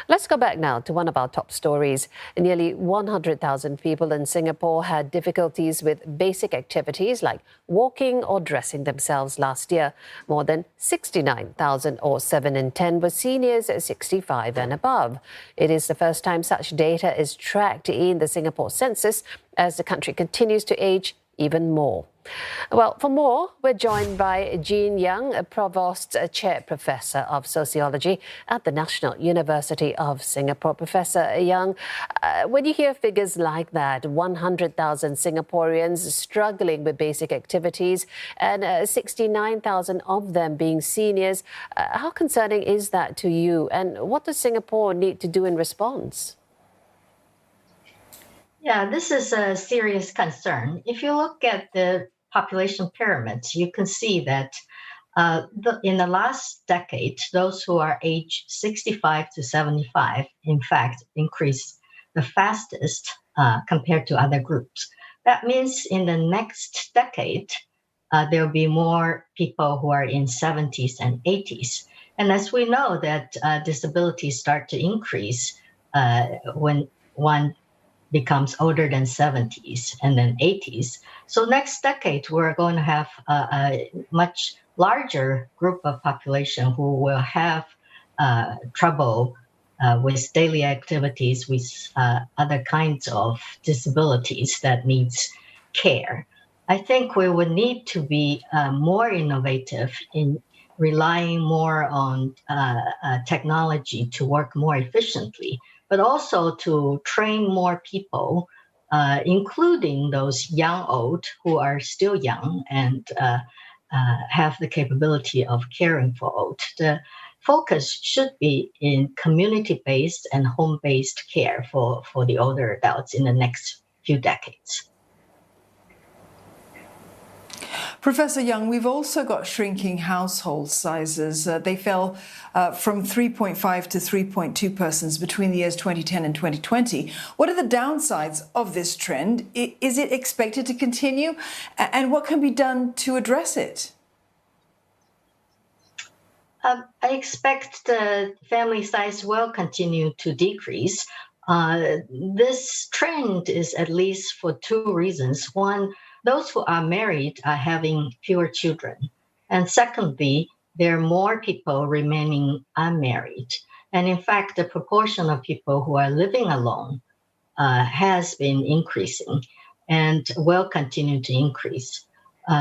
Let's go back now to one of our top stories. Nearly 100,000 people in Singapore had difficulties with basic activities like walking or dressing themselves last year. More than 69,000, or 7 in 10, were seniors 65 and above. It is the first time such data is tracked in the Singapore Census as the country continues to age even more. Well, for more, we're joined by Yeung, a Provost, Chair Professor of Sociology at the National University of Singapore. Professor Yeung, when you hear figures like that, 100,000 Singaporeans struggling with basic activities and 69,000 of them being seniors, how concerning is that to you? And what does Singapore need to do in response? Yeah, this is a serious concern. If you look at the population pyramids, you can see that in the last decade, those who are aged 65 to 75, in fact, increased the fastest compared to other groups. That means in the next decade, there will be more people who are in 70s and 80s. And as we know that disabilities start to increase when one becomes older than 70s and then 80s. So next decade, we're going to have a much larger group of population who will have trouble with daily activities, with other kinds of disabilities that needs care. I think we would need to be more innovative in relying more on technology to work more efficiently, but also to train more people, including those young old who are still young and have the capability of caring for old. The focus should be in community-based and home-based care for the older adults in the next few decades. Professor Yeung, we've also got shrinking household sizes. They fell from 3.5 to 3.2 persons between the years 2010 and 2020. What are the downsides of this trend? Is it expected to continue? And what can be done to address it? I expect the family size will continue to decrease. This trend is at least for two reasons. One, those who are married are having fewer children. And secondly, there are more people remaining unmarried. And in fact, the proportion of people who are living alone has been increasing and will continue to increase.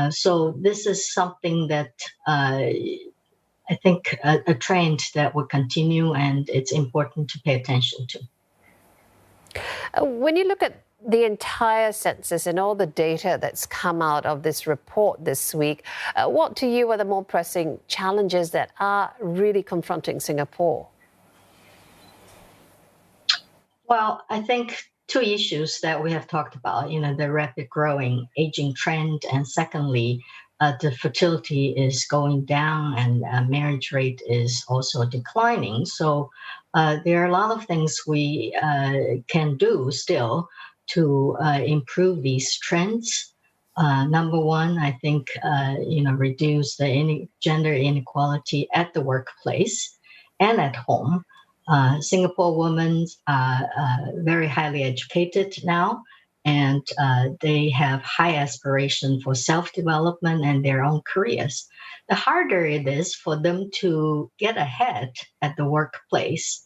So this is something that I think a trend that will continue, and it's important to pay attention to. When you look at the entire census and all the data that's come out of this report this week, what to you are the more pressing challenges that are really confronting Singapore? Well, I think two issues that we have talked about, the rapid growing aging trend, and secondly, the fertility is going down and marriage rate is also declining. So there are a lot of things we can do still to improve these trends. Number one, I think, reduce the gender inequality at the workplace and at home. Singapore women are very highly educated now, and they have high aspiration for self-development and their own careers. The harder it is for them to get ahead at the workplace,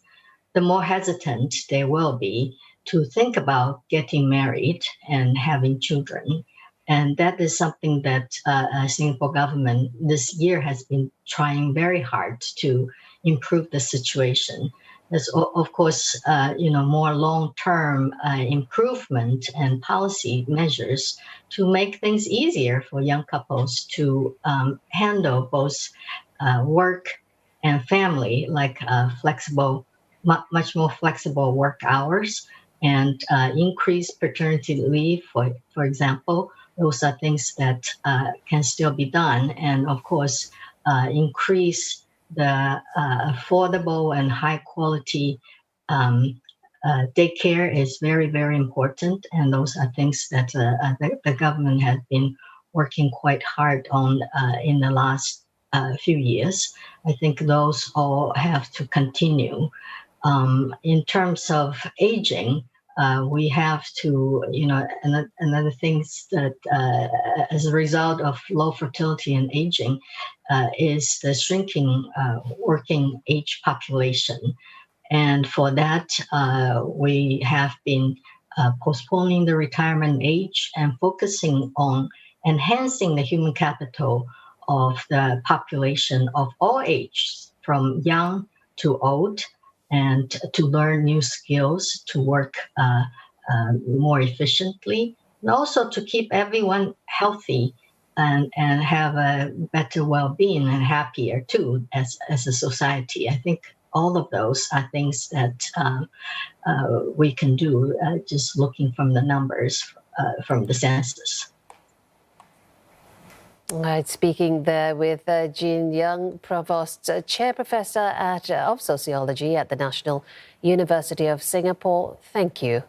the more hesitant they will be to think about getting married and having children. And that is something that Singapore government this year has been trying very hard to improve the situation. There's, of course, more long-term improvement and policy measures to make things easier for young couples to handle both work and family, like much more flexible work hours and increased paternity leave, for example. Those are things that can still be done. And of course, increase the affordable and high quality daycare is very, very important. And those are things that the government has been working quite hard on in the last few years. I think those all have to continue. In terms of aging, we have to, another things that as a result of low fertility and aging is the shrinking working age population. And for that, we have been postponing the retirement age and focusing on enhancing the human capital of the population of all ages, from young to old, and to learn new skills, to work more efficiently, and also to keep everyone healthy and have a better well-being and happier too as a society. I think all of those are things that we can do just looking from the numbers from the census. Right, speaking there with Yeung, Provost, Chair Professor of Sociology at the National University of Singapore. Thank you.